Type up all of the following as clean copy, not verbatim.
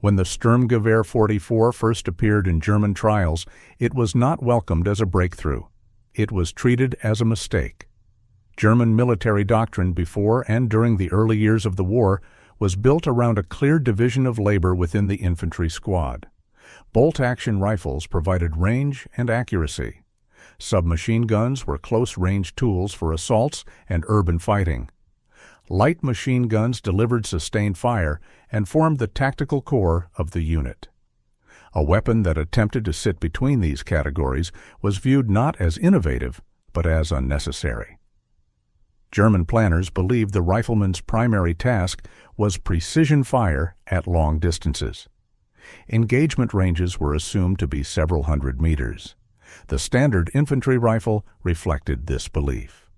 When the Sturmgewehr 44 first appeared in German trials, it was not welcomed as a breakthrough. It was treated as a mistake. German military doctrine before and during the early years of the war was built around a clear division of labor within the infantry squad. Bolt-action rifles provided range and accuracy. Submachine guns were close-range tools for assaults and urban fighting. Light machine guns delivered sustained fire and formed the tactical core of the unit. A weapon that attempted to sit between these categories was viewed not as innovative, but as unnecessary. German planners believed the rifleman's primary task was precision fire at long distances. Engagement ranges were assumed to be several hundred meters. The standard infantry rifle reflected this belief.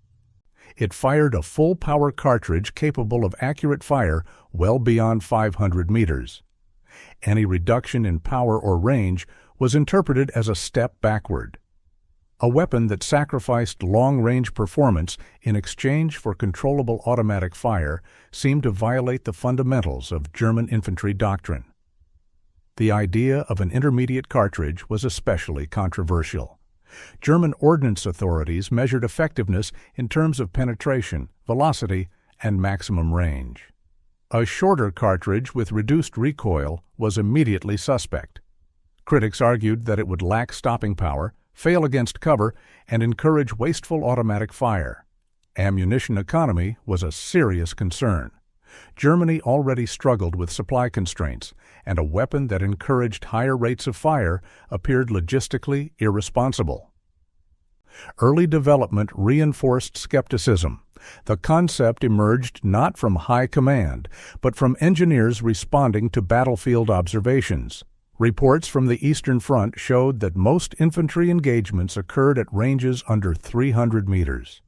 It fired a full-power cartridge capable of accurate fire well beyond 500 meters. Any reduction in power or range was interpreted as a step backward. A weapon that sacrificed long-range performance in exchange for controllable automatic fire seemed to violate the fundamentals of German infantry doctrine. The idea of an intermediate cartridge was especially controversial. German Ordnance authorities measured effectiveness in terms of penetration, velocity, and maximum range. A shorter cartridge with reduced recoil was immediately suspect. Critics argued that it would lack stopping power, fail against cover, and encourage wasteful automatic fire. Ammunition economy was a serious concern. Germany already struggled with supply constraints, and a weapon that encouraged higher rates of fire appeared logistically irresponsible. Early development reinforced skepticism. The concept emerged not from high command, but from engineers responding to battlefield observations. Reports from the Eastern Front showed that most infantry engagements occurred at ranges under 300 meters.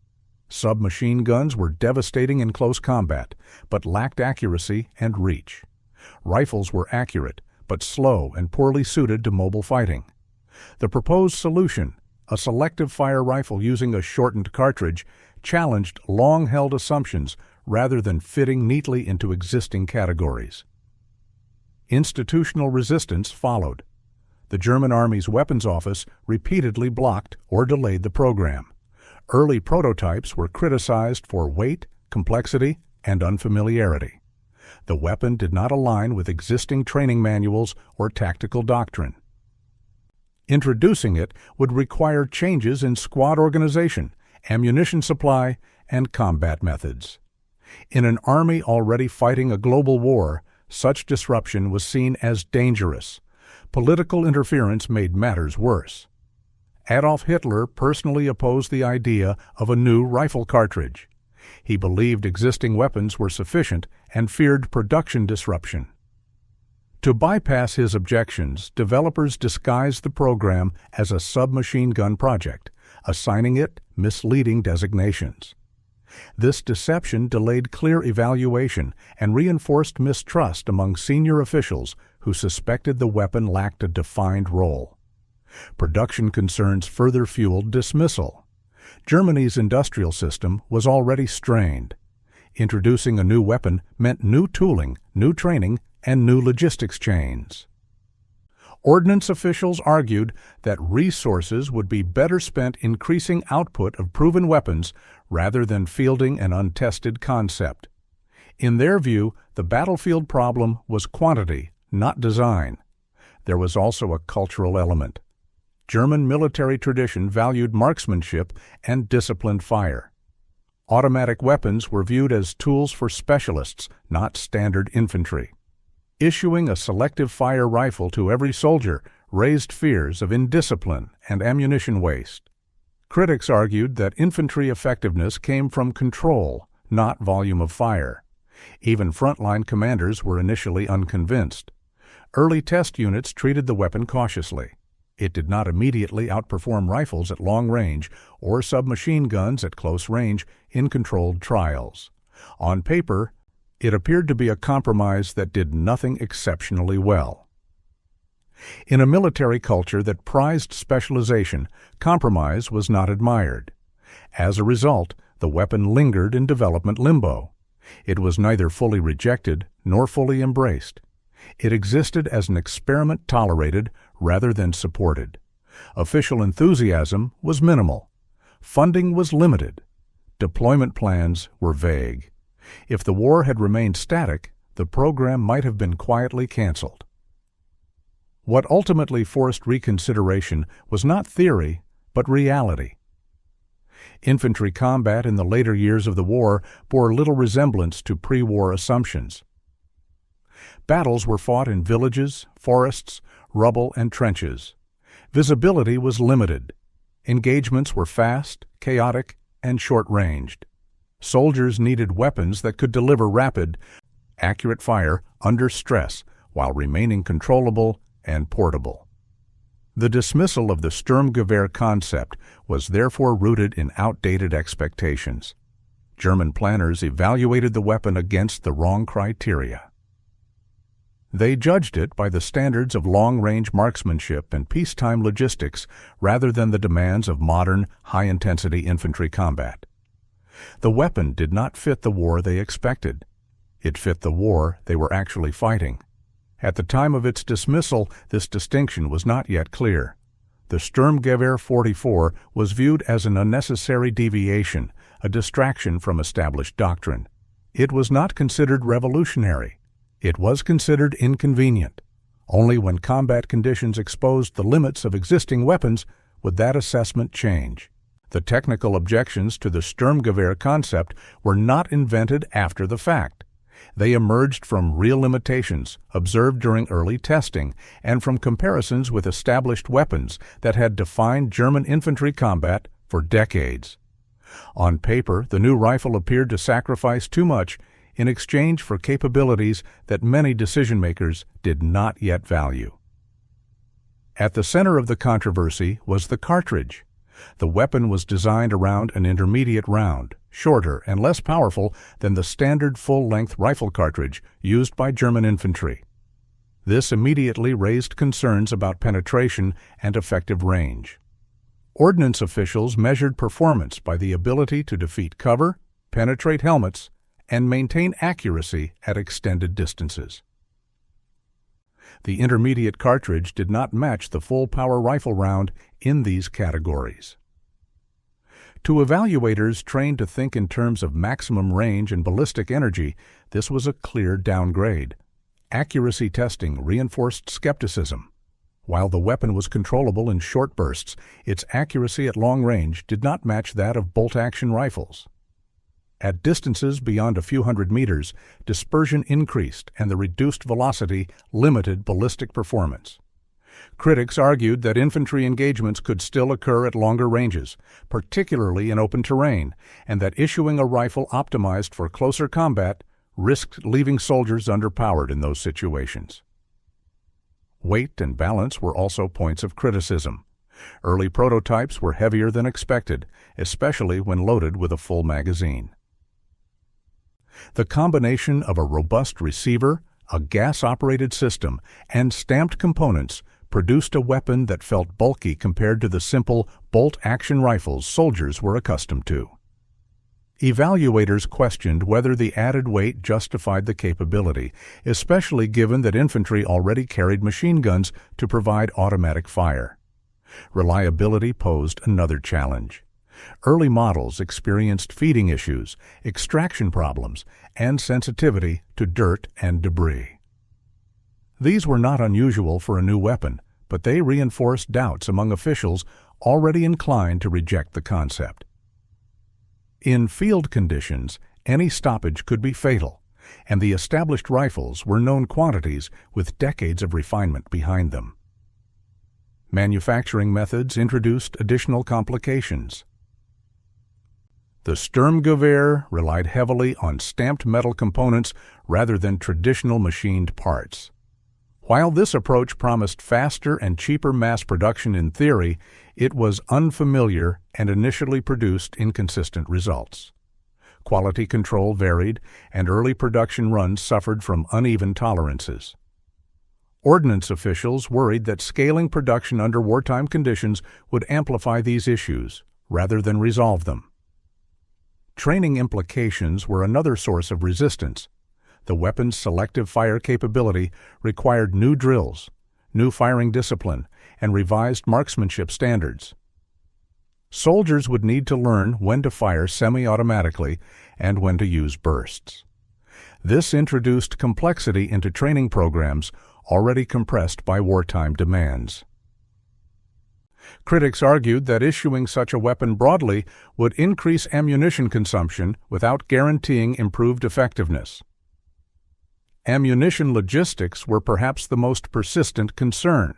Submachine guns were devastating in close combat, but lacked accuracy and reach. Rifles were accurate, but slow and poorly suited to mobile fighting. The proposed solution, a selective fire rifle using a shortened cartridge, challenged long-held assumptions rather than fitting neatly into existing categories. Institutional resistance followed. The German Army's weapons office repeatedly blocked or delayed the program. Early prototypes were criticized for weight, complexity, and unfamiliarity. The weapon did not align with existing training manuals or tactical doctrine. Introducing it would require changes in squad organization, ammunition supply, and combat methods. In an army already fighting a global war, such disruption was seen as dangerous. Political interference made matters worse. Adolf Hitler personally opposed the idea of a new rifle cartridge. He believed existing weapons were sufficient and feared production disruption. To bypass his objections, developers disguised the program as a submachine gun project, assigning it misleading designations. This deception delayed clear evaluation and reinforced mistrust among senior officials who suspected the weapon lacked a defined role. Production concerns further fueled dismissal. Germany's industrial system was already strained. Introducing a new weapon meant new tooling, new training, and new logistics chains. Ordnance officials argued that resources would be better spent increasing output of proven weapons rather than fielding an untested concept. In their view, the battlefield problem was quantity, not design. There was also a cultural element. German military tradition valued marksmanship and disciplined fire. Automatic weapons were viewed as tools for specialists, not standard infantry. Issuing a selective fire rifle to every soldier raised fears of indiscipline and ammunition waste. Critics argued that infantry effectiveness came from control, not volume of fire. Even frontline commanders were initially unconvinced. Early test units treated the weapon cautiously. It did not immediately outperform rifles at long range or submachine guns at close range in controlled trials. On paper, it appeared to be a compromise that did nothing exceptionally well. In a military culture that prized specialization, compromise was not admired. As a result, the weapon lingered in development limbo. It was neither fully rejected nor fully embraced. It existed as an experiment tolerated rather than supported. Official enthusiasm was minimal. Funding was limited. Deployment plans were vague. If the war had remained static, the program might have been quietly canceled. What ultimately forced reconsideration was not theory, but reality. Infantry combat in the later years of the war bore little resemblance to pre-war assumptions. Battles were fought in villages, forests, rubble, and trenches. Visibility was limited. Engagements were fast, chaotic, and short-ranged. Soldiers needed weapons that could deliver rapid, accurate fire under stress while remaining controllable and portable. The dismissal of the Sturmgewehr concept was therefore rooted in outdated expectations. German planners evaluated the weapon against the wrong criteria. They judged it by the standards of long-range marksmanship and peacetime logistics rather than the demands of modern, high-intensity infantry combat. The weapon did not fit the war they expected. It fit the war they were actually fighting. At the time of its dismissal, this distinction was not yet clear. The Sturmgewehr 44 was viewed as an unnecessary deviation, a distraction from established doctrine. It was not considered revolutionary. It was considered inconvenient. Only when combat conditions exposed the limits of existing weapons would that assessment change. The technical objections to the Sturmgewehr concept were not invented after the fact. They emerged from real limitations observed during early testing and from comparisons with established weapons that had defined German infantry combat for decades. On paper, the new rifle appeared to sacrifice too much in exchange for capabilities that many decision-makers did not yet value. At the center of the controversy was the cartridge. The weapon was designed around an intermediate round, shorter and less powerful than the standard full-length rifle cartridge used by German infantry. This immediately raised concerns about penetration and effective range. Ordnance officials measured performance by the ability to defeat cover, penetrate helmets, and maintain accuracy at extended distances. The intermediate cartridge did not match the full-power rifle round in these categories. To evaluators trained to think in terms of maximum range and ballistic energy, this was a clear downgrade. Accuracy testing reinforced skepticism. While the weapon was controllable in short bursts, its accuracy at long range did not match that of bolt-action rifles. At distances beyond a few hundred meters, dispersion increased and the reduced velocity limited ballistic performance. Critics argued that infantry engagements could still occur at longer ranges, particularly in open terrain, and that issuing a rifle optimized for closer combat risked leaving soldiers underpowered in those situations. Weight and balance were also points of criticism. Early prototypes were heavier than expected, especially when loaded with a full magazine. The combination of a robust receiver, a gas-operated system, and stamped components produced a weapon that felt bulky compared to the simple bolt-action rifles soldiers were accustomed to. Evaluators questioned whether the added weight justified the capability, especially given that infantry already carried machine guns to provide automatic fire. Reliability posed another challenge. Early models experienced feeding issues, extraction problems, and sensitivity to dirt and debris. These were not unusual for a new weapon, but they reinforced doubts among officials already inclined to reject the concept. In field conditions, any stoppage could be fatal, and the established rifles were known quantities with decades of refinement behind them. Manufacturing methods introduced additional complications. The Sturmgewehr relied heavily on stamped metal components rather than traditional machined parts. While this approach promised faster and cheaper mass production in theory, it was unfamiliar and initially produced inconsistent results. Quality control varied, and early production runs suffered from uneven tolerances. Ordnance officials worried that scaling production under wartime conditions would amplify these issues rather than resolve them. Training implications were another source of resistance. The weapon's selective fire capability required new drills, new firing discipline, and revised marksmanship standards. Soldiers would need to learn when to fire semi-automatically and when to use bursts. This introduced complexity into training programs already compressed by wartime demands. Critics argued that issuing such a weapon broadly would increase ammunition consumption without guaranteeing improved effectiveness. Ammunition logistics were perhaps the most persistent concern.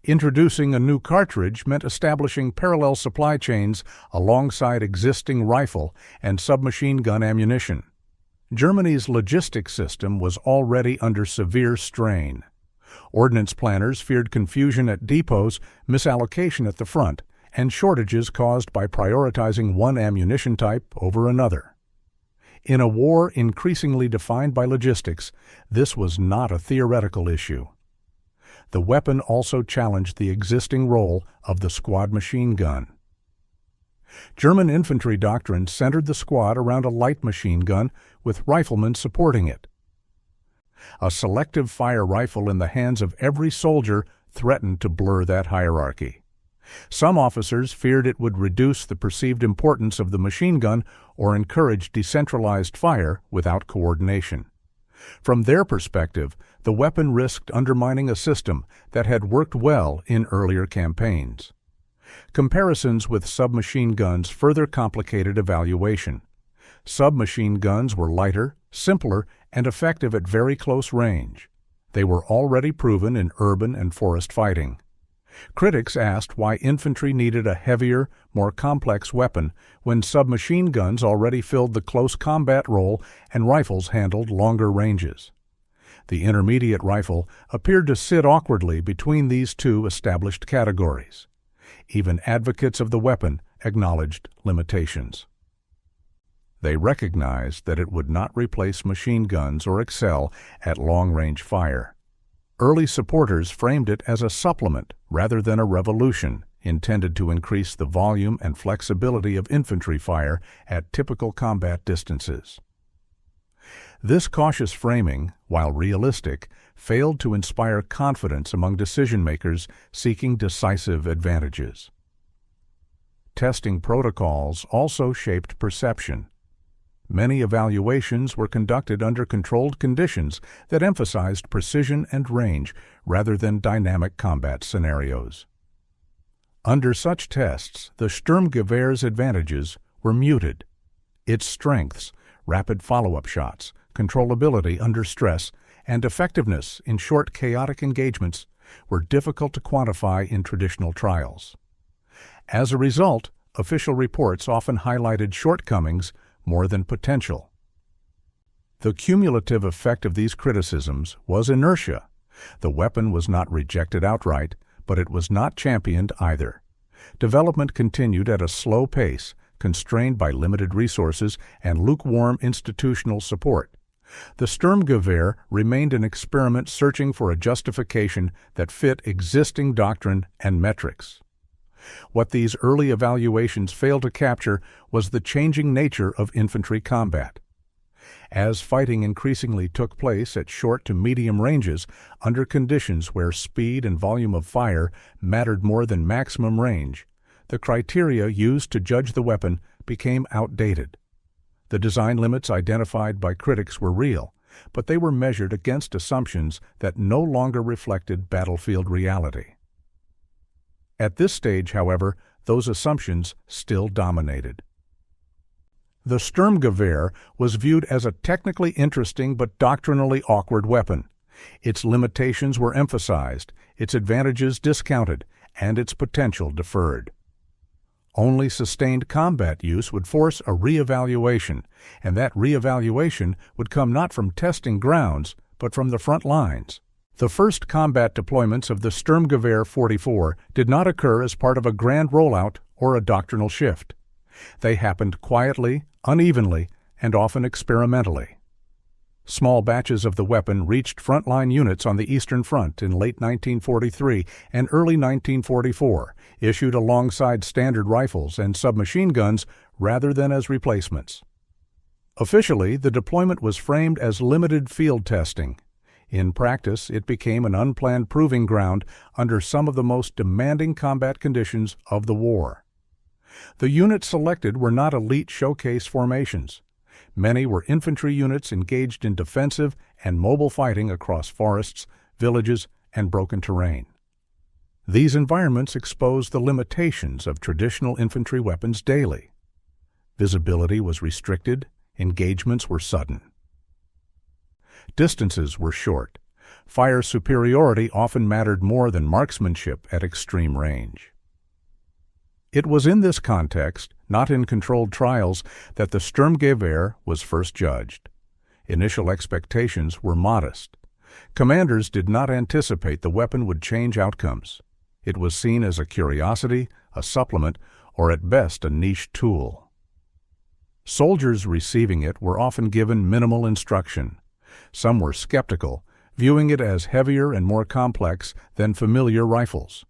Introducing a new cartridge meant establishing parallel supply chains alongside existing rifle and submachine gun ammunition. Germany's logistics system was already under severe strain. Ordnance planners feared confusion at depots, misallocation at the front, and shortages caused by prioritizing one ammunition type over another. In a war increasingly defined by logistics, this was not a theoretical issue. The weapon also challenged the existing role of the squad machine gun. German infantry doctrine centered the squad around a light machine gun with riflemen supporting it. A selective fire rifle in the hands of every soldier threatened to blur that hierarchy. Some officers feared it would reduce the perceived importance of the machine gun or encourage decentralized fire without coordination. From their perspective, the weapon risked undermining a system that had worked well in earlier campaigns. Comparisons with submachine guns further complicated evaluation. Submachine guns were lighter, simpler, and effective at very close range. They were already proven in urban and forest fighting. Critics asked why infantry needed a heavier, more complex weapon when submachine guns already filled the close combat role and rifles handled longer ranges. The intermediate rifle appeared to sit awkwardly between these two established categories. Even advocates of the weapon acknowledged limitations. They recognized that it would not replace machine guns or excel at long-range fire. Early supporters framed it as a supplement rather than a revolution intended to increase the volume and flexibility of infantry fire at typical combat distances. This cautious framing, while realistic, failed to inspire confidence among decision-makers seeking decisive advantages. Testing protocols also shaped perception. Many evaluations were conducted under controlled conditions that emphasized precision and range rather than dynamic combat scenarios. Under such tests, the Sturmgewehr's advantages were muted. Its strengths, rapid follow-up shots, controllability under stress, and effectiveness in short chaotic engagements were difficult to quantify in traditional trials. As a result, official reports often highlighted shortcomings more than potential. The cumulative effect of these criticisms was inertia. The weapon was not rejected outright, but it was not championed either. Development continued at a slow pace, constrained by limited resources and lukewarm institutional support. The Sturmgewehr remained an experiment searching for a justification that fit existing doctrine and metrics. What these early evaluations failed to capture was the changing nature of infantry combat. As fighting increasingly took place at short to medium ranges under conditions where speed and volume of fire mattered more than maximum range, the criteria used to judge the weapon became outdated. The design limits identified by critics were real, but they were measured against assumptions that no longer reflected battlefield reality. At this stage, however, those assumptions still dominated. The Sturmgewehr was viewed as a technically interesting but doctrinally awkward weapon. Its limitations were emphasized, its advantages discounted, and its potential deferred. Only sustained combat use would force a reevaluation, and that reevaluation would come not from testing grounds, but from the front lines. The first combat deployments of the Sturmgewehr 44 did not occur as part of a grand rollout or a doctrinal shift. They happened quietly, unevenly, and often experimentally. Small batches of the weapon reached frontline units on the Eastern Front in late 1943 and early 1944, issued alongside standard rifles and submachine guns rather than as replacements. Officially, the deployment was framed as limited field testing. In practice, it became an unplanned proving ground under some of the most demanding combat conditions of the war. The units selected were not elite showcase formations. Many were infantry units engaged in defensive and mobile fighting across forests, villages, and broken terrain. These environments exposed the limitations of traditional infantry weapons daily. Visibility was restricted, engagements were sudden. Distances were short. Fire superiority often mattered more than marksmanship at extreme range. It was in this context, not in controlled trials, that the Sturmgewehr was first judged. Initial expectations were modest. Commanders did not anticipate the weapon would change outcomes. It was seen as a curiosity, a supplement, or at best a niche tool. Soldiers receiving it were often given minimal instruction. Some were skeptical, viewing it as heavier and more complex than familiar rifles.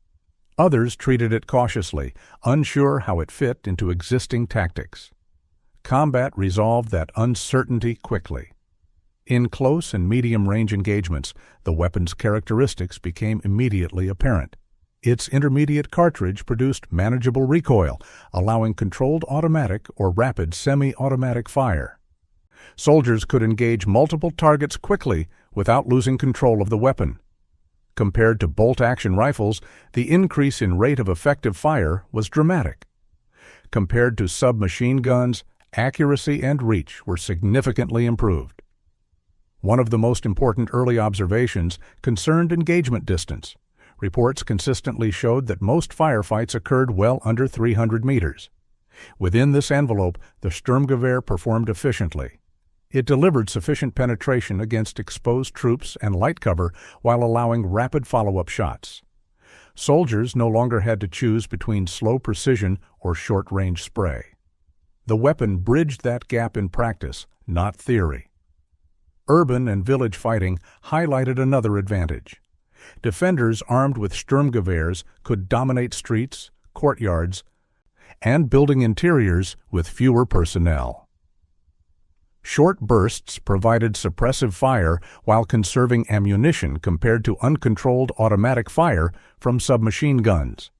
Others treated it cautiously, unsure how it fit into existing tactics. Combat resolved that uncertainty quickly. In close and medium-range engagements, the weapon's characteristics became immediately apparent. Its intermediate cartridge produced manageable recoil, allowing controlled automatic or rapid semi-automatic fire. Soldiers could engage multiple targets quickly without losing control of the weapon. Compared to bolt-action rifles, the increase in rate of effective fire was dramatic. Compared to submachine guns, accuracy and reach were significantly improved. One of the most important early observations concerned engagement distance. Reports consistently showed that most firefights occurred well under 300 meters. Within this envelope, the Sturmgewehr performed efficiently. It delivered sufficient penetration against exposed troops and light cover while allowing rapid follow-up shots. Soldiers no longer had to choose between slow precision or short-range spray. The weapon bridged that gap in practice, not theory. Urban and village fighting highlighted another advantage. Defenders armed with Sturmgewehrs could dominate streets, courtyards, and building interiors with fewer personnel. Short bursts provided suppressive fire while conserving ammunition compared to uncontrolled automatic fire from submachine guns.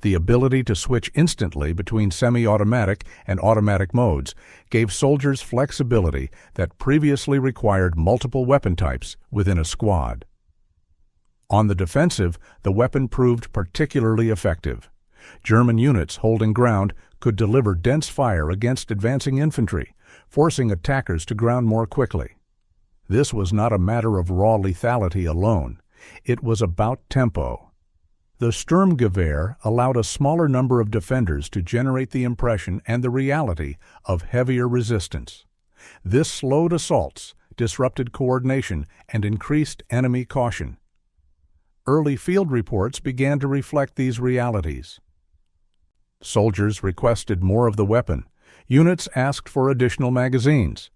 The ability to switch instantly between semi-automatic and automatic modes gave soldiers flexibility that previously required multiple weapon types within a squad. On the defensive, the weapon proved particularly effective. German units holding ground could deliver dense fire against advancing infantry, forcing attackers to ground more quickly. This was not a matter of raw lethality alone. It was about tempo. The Sturmgewehr allowed a smaller number of defenders to generate the impression and the reality of heavier resistance. This slowed assaults, disrupted coordination, and increased enemy caution. Early field reports began to reflect these realities. Soldiers requested more of the weapon. Units asked for additional magazines.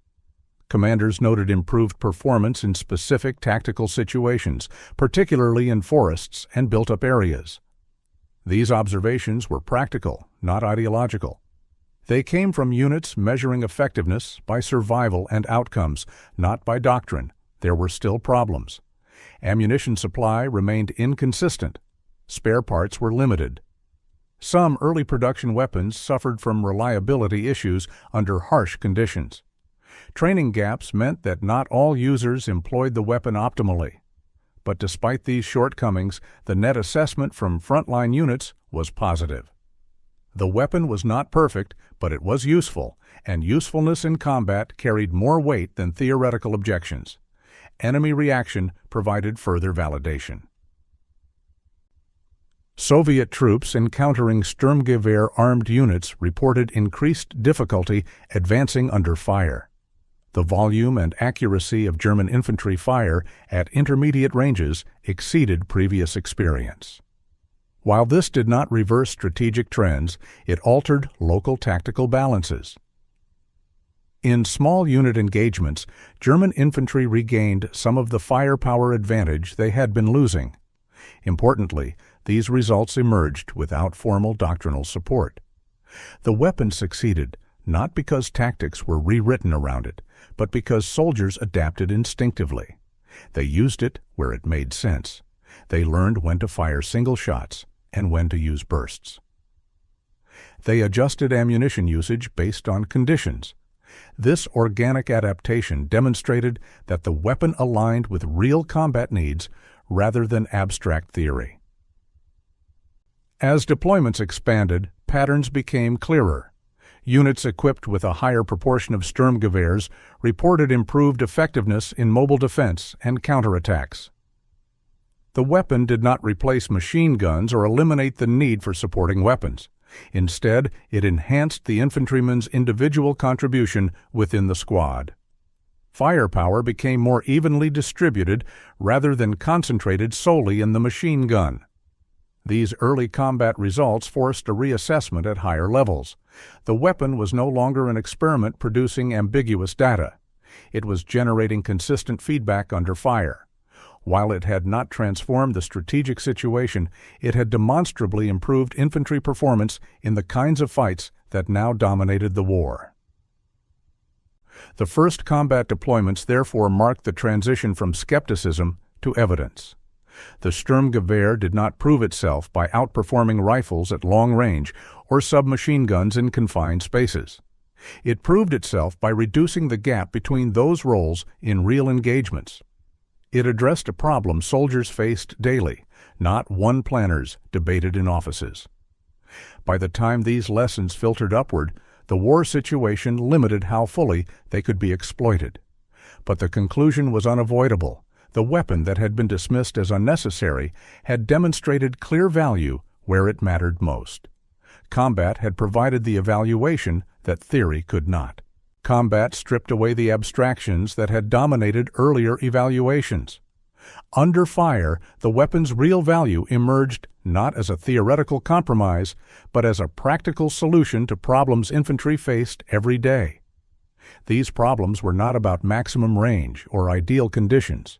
Commanders noted improved performance in specific tactical situations, particularly in forests and built-up areas. These observations were practical, not ideological. They came from units measuring effectiveness by survival and outcomes, not by doctrine. There were still problems. Ammunition supply remained inconsistent. Spare parts were limited. Some early production weapons suffered from reliability issues under harsh conditions. Training gaps meant that not all users employed the weapon optimally. But despite these shortcomings, the net assessment from frontline units was positive. The weapon was not perfect, but it was useful, and usefulness in combat carried more weight than theoretical objections. Enemy reaction provided further validation. Soviet troops encountering Sturmgewehr armed units reported increased difficulty advancing under fire. The volume and accuracy of German infantry fire at intermediate ranges exceeded previous experience. While this did not reverse strategic trends, it altered local tactical balances. In small unit engagements, German infantry regained some of the firepower advantage they had been losing. Importantly, these results emerged without formal doctrinal support. The weapon succeeded not because tactics were rewritten around it, but because soldiers adapted instinctively. They used it where it made sense. They learned when to fire single shots and when to use bursts. They adjusted ammunition usage based on conditions. This organic adaptation demonstrated that the weapon aligned with real combat needs rather than abstract theory. As deployments expanded, patterns became clearer. Units equipped with a higher proportion of Sturmgewehrs reported improved effectiveness in mobile defense and counterattacks. The weapon did not replace machine guns or eliminate the need for supporting weapons. Instead, it enhanced the infantryman's individual contribution within the squad. Firepower became more evenly distributed rather than concentrated solely in the machine gun. These early combat results forced a reassessment at higher levels. The weapon was no longer an experiment producing ambiguous data. It was generating consistent feedback under fire. While it had not transformed the strategic situation, it had demonstrably improved infantry performance in the kinds of fights that now dominated the war. The first combat deployments therefore marked the transition from skepticism to evidence. The Sturmgewehr did not prove itself by outperforming rifles at long range or submachine guns in confined spaces. It proved itself by reducing the gap between those roles in real engagements. It addressed a problem soldiers faced daily, not one-planners debated in offices. By the time these lessons filtered upward, the war situation limited how fully they could be exploited. But the conclusion was unavoidable. The weapon that had been dismissed as unnecessary had demonstrated clear value where it mattered most. Combat had provided the evaluation that theory could not. Combat stripped away the abstractions that had dominated earlier evaluations. Under fire, the weapon's real value emerged not as a theoretical compromise, but as a practical solution to problems infantry faced every day. These problems were not about maximum range or ideal conditions.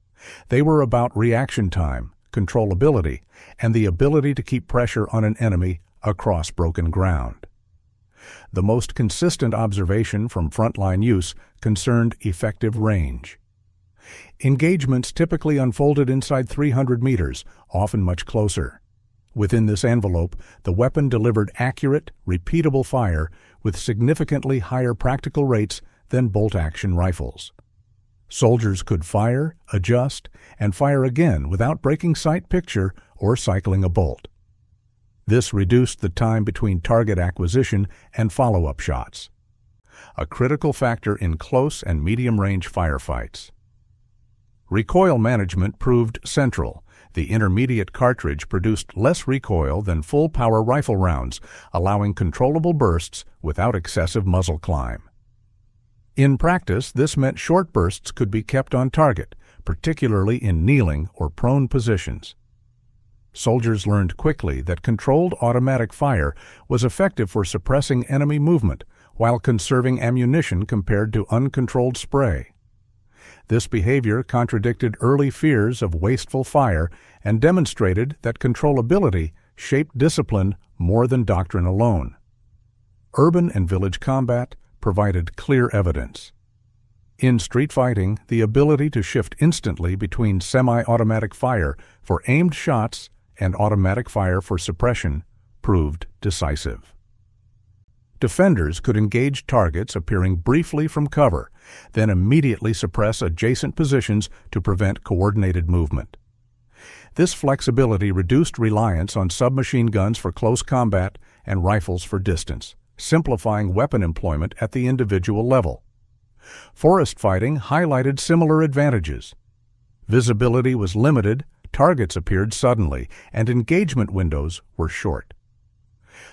They were about reaction time, controllability, and the ability to keep pressure on an enemy across broken ground. The most consistent observation from frontline use concerned effective range. Engagements typically unfolded inside 300 meters, often much closer. Within this envelope, the weapon delivered accurate, repeatable fire with significantly higher practical rates than bolt-action rifles. Soldiers could fire, adjust, and fire again without breaking sight picture or cycling a bolt. This reduced the time between target acquisition and follow-up shots, a critical factor in close and medium-range firefights. Recoil management proved central. The intermediate cartridge produced less recoil than full-power rifle rounds, allowing controllable bursts without excessive muzzle climb. In practice, this meant short bursts could be kept on target, particularly in kneeling or prone positions. Soldiers learned quickly that controlled automatic fire was effective for suppressing enemy movement while conserving ammunition compared to uncontrolled spray. This behavior contradicted early fears of wasteful fire and demonstrated that controllability shaped discipline more than doctrine alone. Urban and village combat provided clear evidence. In street fighting, the ability to shift instantly between semi-automatic fire for aimed shots and automatic fire for suppression proved decisive. Defenders could engage targets appearing briefly from cover, then immediately suppress adjacent positions to prevent coordinated movement. This flexibility reduced reliance on submachine guns for close combat and rifles for distance, simplifying weapon employment at the individual level. Forest fighting highlighted similar advantages. Visibility was limited, targets appeared suddenly, and engagement windows were short.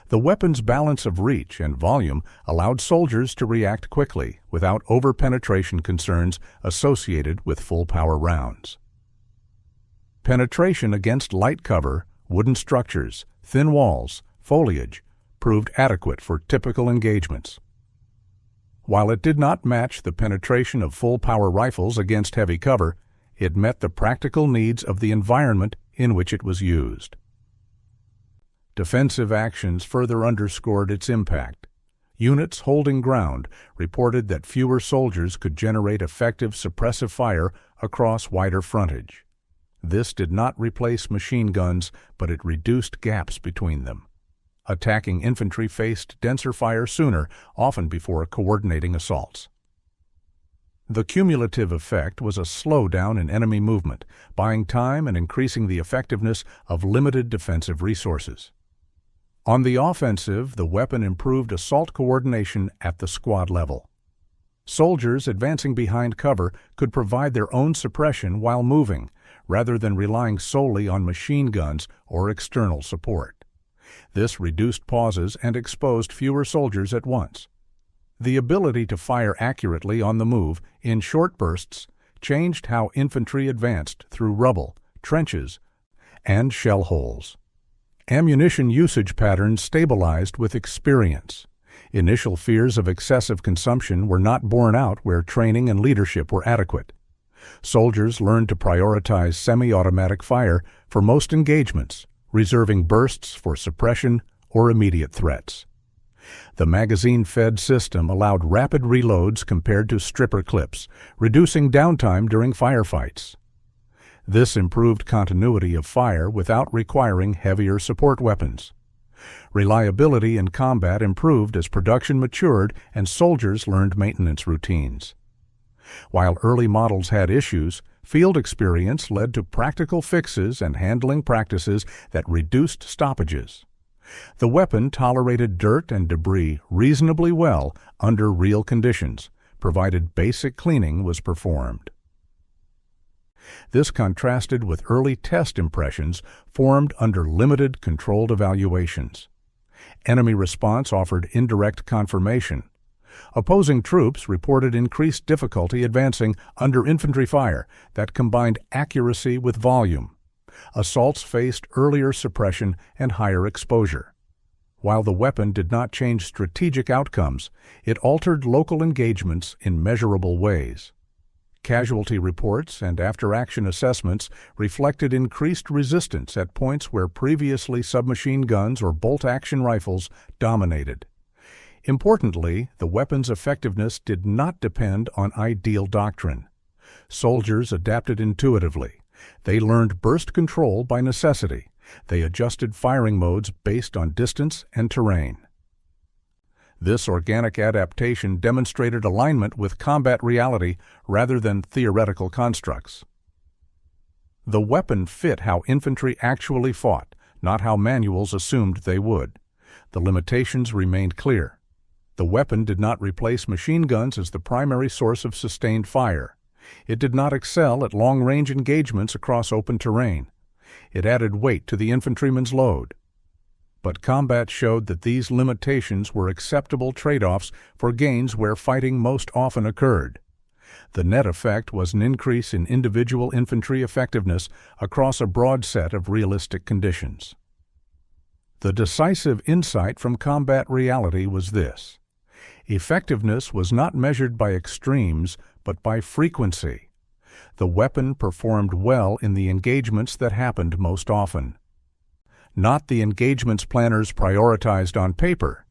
The weapon's balance of reach and volume allowed soldiers to react quickly without over-penetration concerns associated with full-power rounds. Penetration against light cover, wooden structures, thin walls, foliage proved adequate for typical engagements. While it did not match the penetration of full-power rifles against heavy cover, it met the practical needs of the environment in which it was used. Defensive actions further underscored its impact. Units holding ground reported that fewer soldiers could generate effective suppressive fire across wider frontage. This did not replace machine guns, but it reduced gaps between them. Attacking infantry faced denser fire sooner, often before coordinating assaults. The cumulative effect was a slowdown in enemy movement, buying time and increasing the effectiveness of limited defensive resources. On the offensive, the weapon improved assault coordination at the squad level. Soldiers advancing behind cover could provide their own suppression while moving, rather than relying solely on machine guns or external support. This reduced pauses and exposed fewer soldiers at once. The ability to fire accurately on the move in short bursts changed how infantry advanced through rubble, trenches, and shell holes. Ammunition usage patterns stabilized with experience. Initial fears of excessive consumption were not borne out where training and leadership were adequate. Soldiers learned to prioritize semi-automatic fire for most engagements, reserving bursts for suppression or immediate threats. The magazine-fed system allowed rapid reloads compared to stripper clips, reducing downtime during firefights. This improved continuity of fire without requiring heavier support weapons. Reliability in combat improved as production matured and soldiers learned maintenance routines. While early models had issues, field experience led to practical fixes and handling practices that reduced stoppages. The weapon tolerated dirt and debris reasonably well under real conditions, provided basic cleaning was performed. This contrasted with early test impressions formed under limited controlled evaluations. Enemy response offered indirect confirmation. Opposing troops reported increased difficulty advancing under infantry fire that combined accuracy with volume. Assaults faced earlier suppression and higher exposure. While the weapon did not change strategic outcomes, it altered local engagements in measurable ways. Casualty reports and after-action assessments reflected increased resistance at points where previously submachine guns or bolt-action rifles dominated. Importantly, the weapon's effectiveness did not depend on ideal doctrine. Soldiers adapted intuitively. They learned burst control by necessity. They adjusted firing modes based on distance and terrain. This organic adaptation demonstrated alignment with combat reality rather than theoretical constructs. The weapon fit how infantry actually fought, not how manuals assumed they would. The limitations remained clear. The weapon did not replace machine guns as the primary source of sustained fire. It did not excel at long-range engagements across open terrain. It added weight to the infantryman's load. But combat showed that these limitations were acceptable trade-offs for gains where fighting most often occurred. The net effect was an increase in individual infantry effectiveness across a broad set of realistic conditions. The decisive insight from combat reality was this: effectiveness was not measured by extremes, but by frequency. The weapon performed well in the engagements that happened most often. Not the engagements planners prioritized on paper.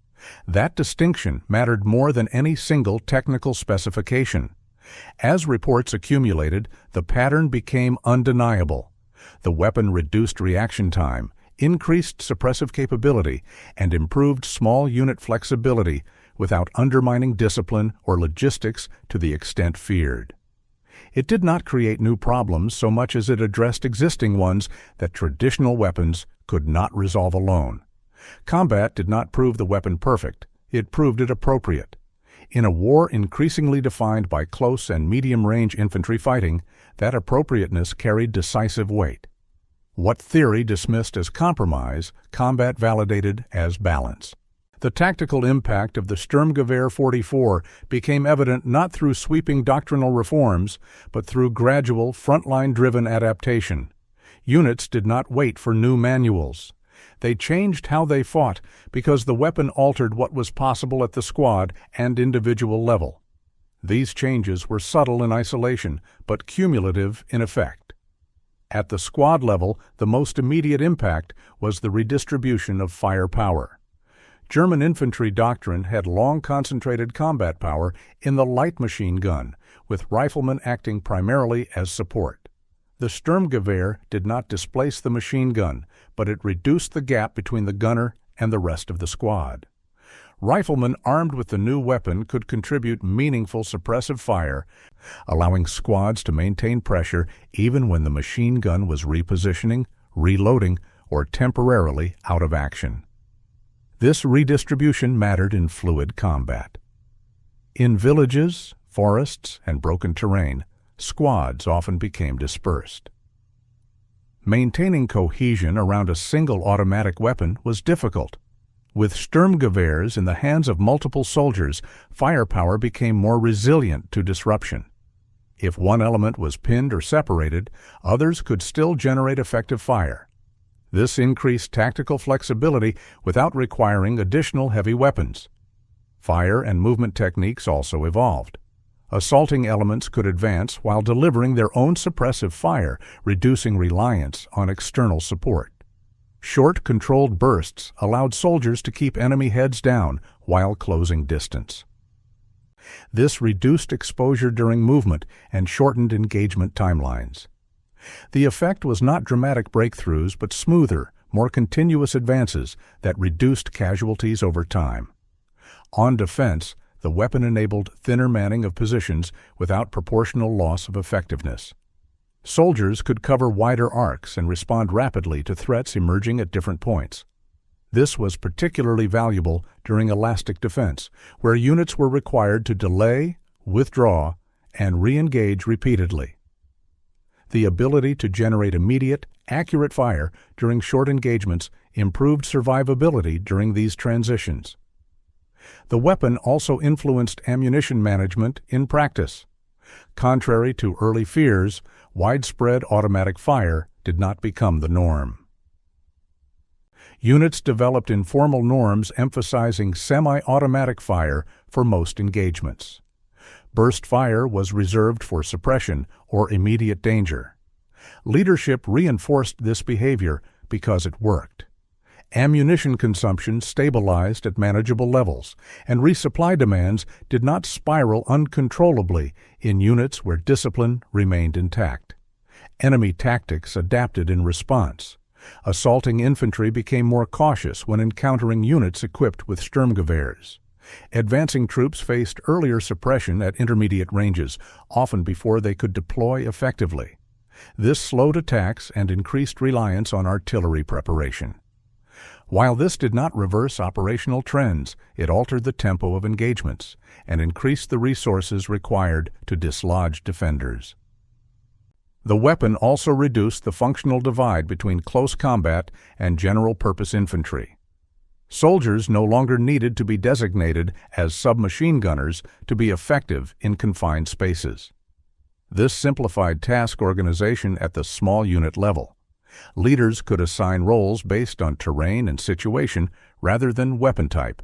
That distinction mattered more than any single technical specification. As reports accumulated, the pattern became undeniable. The weapon reduced reaction time, increased suppressive capability, and improved small unit flexibility without undermining discipline or logistics to the extent feared. It did not create new problems so much as it addressed existing ones that traditional weapons could not resolve alone. Combat did not prove the weapon perfect, it proved it appropriate. In a war increasingly defined by close and medium-range infantry fighting, that appropriateness carried decisive weight. What theory dismissed as compromise, combat validated as balance. The tactical impact of the Sturmgewehr 44 became evident not through sweeping doctrinal reforms, but through gradual, frontline-driven adaptation. Units did not wait for new manuals. They changed how they fought because the weapon altered what was possible at the squad and individual level. These changes were subtle in isolation, but cumulative in effect. At the squad level, the most immediate impact was the redistribution of firepower. German infantry doctrine had long concentrated combat power in the light machine gun, with riflemen acting primarily as support. The Sturmgewehr did not displace the machine gun, but it reduced the gap between the gunner and the rest of the squad. Riflemen armed with the new weapon could contribute meaningful suppressive fire, allowing squads to maintain pressure even when the machine gun was repositioning, reloading, or temporarily out of action. This redistribution mattered in fluid combat. In villages, forests, and broken terrain, squads often became dispersed. Maintaining cohesion around a single automatic weapon was difficult. With Sturmgewehrs in the hands of multiple soldiers, firepower became more resilient to disruption. If one element was pinned or separated, others could still generate effective fire. This increased tactical flexibility without requiring additional heavy weapons. Fire and movement techniques also evolved. Assaulting elements could advance while delivering their own suppressive fire, reducing reliance on external support. Short, controlled bursts allowed soldiers to keep enemy heads down while closing distance. This reduced exposure during movement and shortened engagement timelines. The effect was not dramatic breakthroughs, but smoother, more continuous advances that reduced casualties over time. On defense, the weapon enabled thinner manning of positions without proportional loss of effectiveness. Soldiers could cover wider arcs and respond rapidly to threats emerging at different points. This was particularly valuable during elastic defense, where units were required to delay, withdraw, and re-engage repeatedly. The ability to generate immediate, accurate fire during short engagements improved survivability during these transitions. The weapon also influenced ammunition management in practice. Contrary to early fears, widespread automatic fire did not become the norm. Units developed informal norms emphasizing semi-automatic fire for most engagements. Burst fire was reserved for suppression or immediate danger. Leadership reinforced this behavior because it worked. Ammunition consumption stabilized at manageable levels, and resupply demands did not spiral uncontrollably in units where discipline remained intact. Enemy tactics adapted in response. Assaulting infantry became more cautious when encountering units equipped with Sturmgewehrs. Advancing troops faced earlier suppression at intermediate ranges, often before they could deploy effectively. This slowed attacks and increased reliance on artillery preparation. While this did not reverse operational trends, it altered the tempo of engagements and increased the resources required to dislodge defenders. The weapon also reduced the functional divide between close combat and general-purpose infantry. Soldiers no longer needed to be designated as submachine gunners to be effective in confined spaces. This simplified task organization at the small unit level. Leaders could assign roles based on terrain and situation rather than weapon type.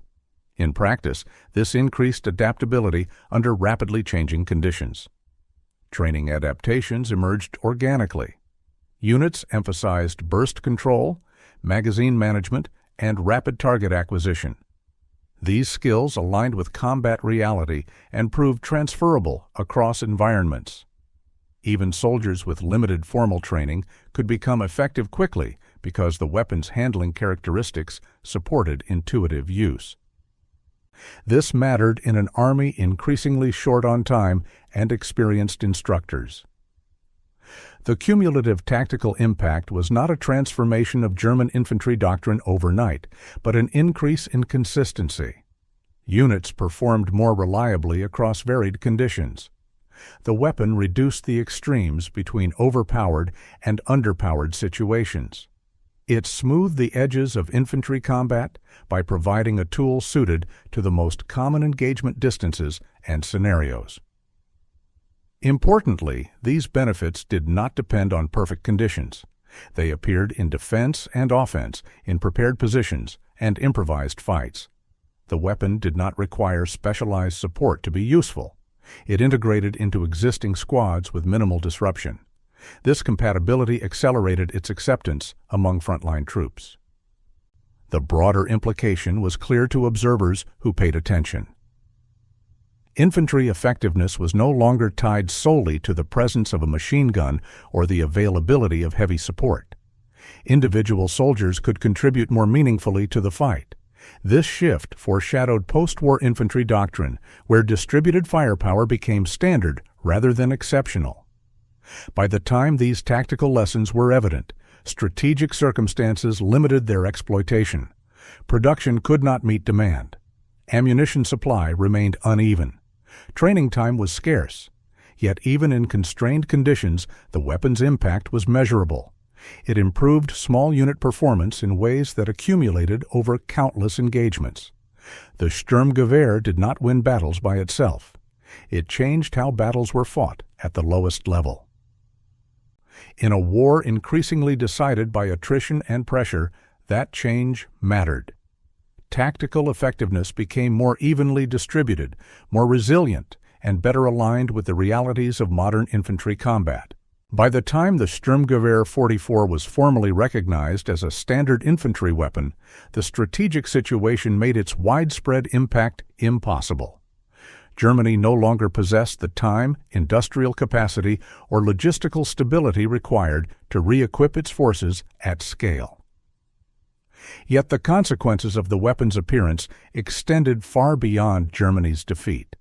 In practice, this increased adaptability under rapidly changing conditions. Training adaptations emerged organically. Units emphasized burst control, magazine management, and rapid target acquisition. These skills aligned with combat reality and proved transferable across environments. Even soldiers with limited formal training could become effective quickly because the weapon's handling characteristics supported intuitive use. This mattered in an army increasingly short on time and experienced instructors. The cumulative tactical impact was not a transformation of German infantry doctrine overnight, but an increase in consistency. Units performed more reliably across varied conditions. The weapon reduced the extremes between overpowered and underpowered situations. It smoothed the edges of infantry combat by providing a tool suited to the most common engagement distances and scenarios. Importantly, these benefits did not depend on perfect conditions. They appeared in defense and offense, in prepared positions, and improvised fights. The weapon did not require specialized support to be useful. It integrated into existing squads with minimal disruption. This compatibility accelerated its acceptance among frontline troops. The broader implication was clear to observers who paid attention. Infantry effectiveness was no longer tied solely to the presence of a machine gun or the availability of heavy support. Individual soldiers could contribute more meaningfully to the fight. This shift foreshadowed post-war infantry doctrine, where distributed firepower became standard rather than exceptional. By the time these tactical lessons were evident, strategic circumstances limited their exploitation. Production could not meet demand. Ammunition supply remained uneven. Training time was scarce. Yet even in constrained conditions, the weapon's impact was measurable. It improved small unit performance in ways that accumulated over countless engagements. The Sturmgewehr did not win battles by itself. It changed how battles were fought at the lowest level. In a war increasingly decided by attrition and pressure, that change mattered. Tactical effectiveness became more evenly distributed, more resilient, and better aligned with the realities of modern infantry combat. By the time the Sturmgewehr 44 was formally recognized as a standard infantry weapon, the strategic situation made its widespread impact impossible. Germany no longer possessed the time, industrial capacity, or logistical stability required to re-equip its forces at scale. Yet the consequences of the weapon's appearance extended far beyond Germany's defeat.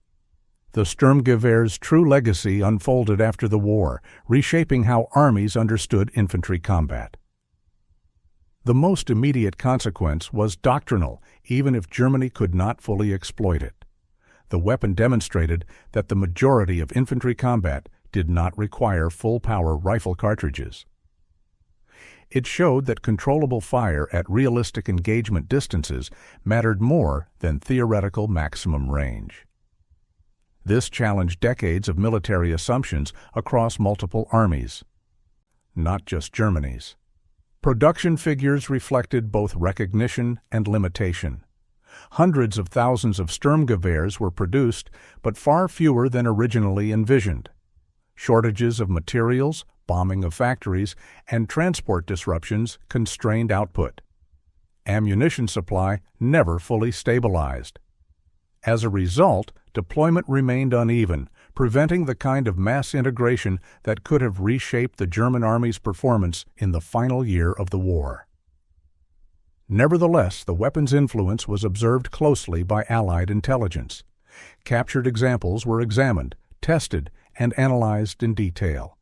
The Sturmgewehr's true legacy unfolded after the war, reshaping how armies understood infantry combat. The most immediate consequence was doctrinal, even if Germany could not fully exploit it. The weapon demonstrated that the majority of infantry combat did not require full-power rifle cartridges. It showed that controllable fire at realistic engagement distances mattered more than theoretical maximum range. This challenged decades of military assumptions across multiple armies, not just Germany's. Production figures reflected both recognition and limitation. Hundreds of thousands of Sturmgewehrs were produced, but far fewer than originally envisioned. Shortages of materials, bombing of factories, and transport disruptions constrained output. Ammunition supply never fully stabilized. As a result, deployment remained uneven, preventing the kind of mass integration that could have reshaped the German army's performance in the final year of the war. Nevertheless, the weapon's influence was observed closely by Allied intelligence. Captured examples were examined, tested, and analyzed in detail.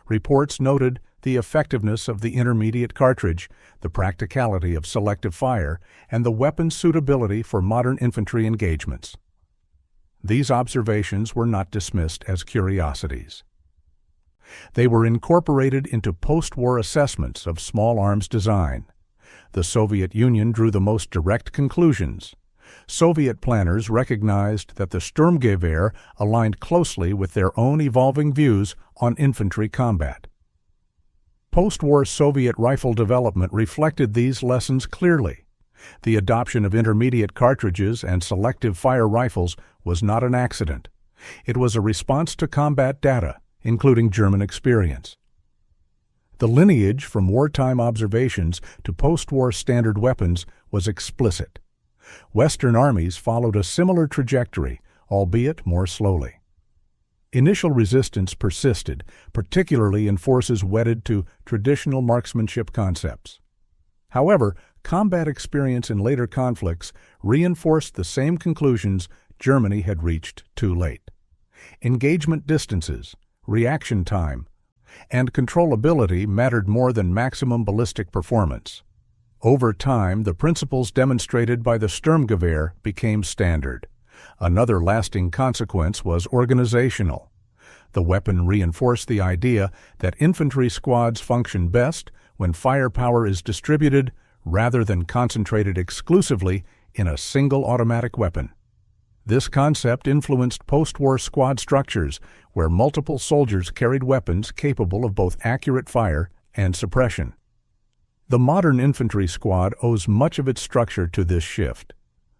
Reports noted the effectiveness of the intermediate cartridge, the practicality of selective fire, and the weapon's suitability for modern infantry engagements. These observations were not dismissed as curiosities. They were incorporated into post-war assessments of small arms design. The Soviet Union drew the most direct conclusions. Soviet planners recognized that the Sturmgewehr aligned closely with their own evolving views on infantry combat. Post-war Soviet rifle development reflected these lessons clearly. The adoption of intermediate cartridges and selective fire rifles was not an accident. It was a response to combat data, including German experience. The lineage from wartime observations to post-war standard weapons was explicit. Western armies followed a similar trajectory, albeit more slowly. Initial resistance persisted, particularly in forces wedded to traditional marksmanship concepts. However, combat experience in later conflicts reinforced the same conclusions Germany had reached too late. Engagement distances, reaction time, and controllability mattered more than maximum ballistic performance. Over time, the principles demonstrated by the Sturmgewehr became standard. Another lasting consequence was organizational. The weapon reinforced the idea that infantry squads function best when firepower is distributed rather than concentrated exclusively in a single automatic weapon. This concept influenced post-war squad structures where multiple soldiers carried weapons capable of both accurate fire and suppression. The modern infantry squad owes much of its structure to this shift.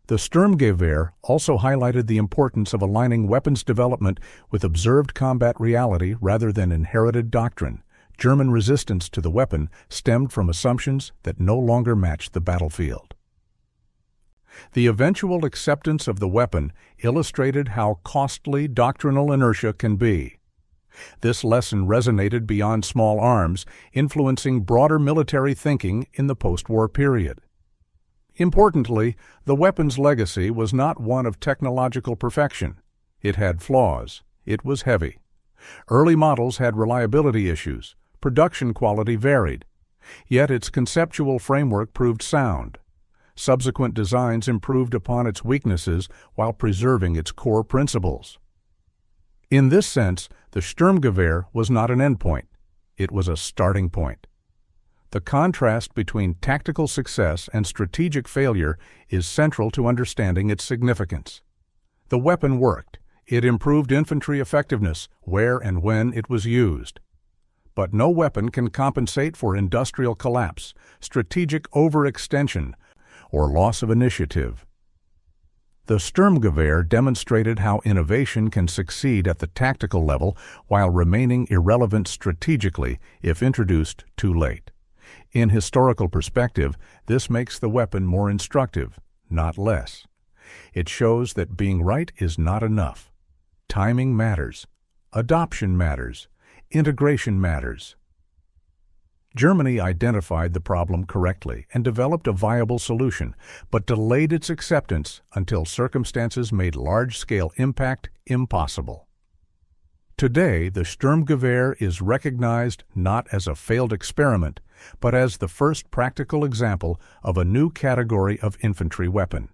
The Sturmgewehr also highlighted the importance of aligning weapons development with observed combat reality rather than inherited doctrine. German resistance to the weapon stemmed from assumptions that no longer matched the battlefield. The eventual acceptance of the weapon illustrated how costly doctrinal inertia can be. This lesson resonated beyond small arms, influencing broader military thinking in the post-war period. Importantly, the weapon's legacy was not one of technological perfection. It had flaws. It was heavy. Early models had reliability issues. Production quality varied. Yet its conceptual framework proved sound. Subsequent designs improved upon its weaknesses while preserving its core principles. In this sense, the Sturmgewehr was not an endpoint. It was a starting point. The contrast between tactical success and strategic failure is central to understanding its significance. The weapon worked. It improved infantry effectiveness where and when it was used. But no weapon can compensate for industrial collapse, strategic overextension, or loss of initiative. The Sturmgewehr demonstrated how innovation can succeed at the tactical level while remaining irrelevant strategically if introduced too late. In historical perspective, this makes the weapon more instructive, not less. It shows that being right is not enough. Timing matters. Adoption matters. Integration matters. Germany identified the problem correctly and developed a viable solution, but delayed its acceptance until circumstances made large-scale impact impossible. Today, the Sturmgewehr is recognized not as a failed experiment, but as the first practical example of a new category of infantry weapon.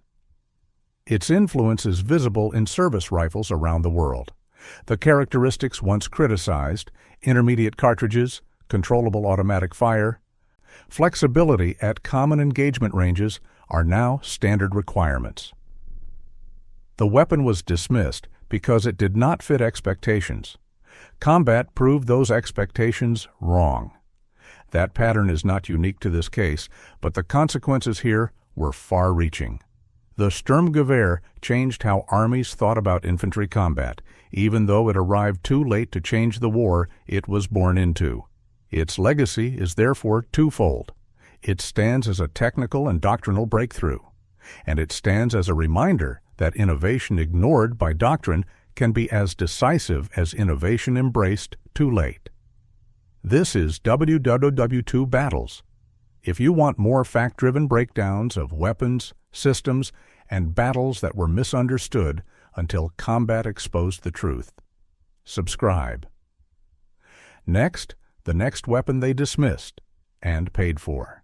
Its influence is visible in service rifles around the world. The characteristics once criticized, intermediate cartridges, controllable automatic fire, flexibility at common engagement ranges, are now standard requirements. The weapon was dismissed because it did not fit expectations. Combat proved those expectations wrong. That pattern is not unique to this case, but the consequences here were far-reaching. The Sturmgewehr changed how armies thought about infantry combat, even though it arrived too late to change the war it was born into. Its legacy is therefore twofold. It stands as a technical and doctrinal breakthrough, and it stands as a reminder that innovation ignored by doctrine can be as decisive as innovation embraced too late. This is WWW2 Battles. If you want more fact-driven breakdowns of weapons, systems, and battles that were misunderstood until combat exposed the truth, subscribe. Next, the next weapon they dismissed and paid for.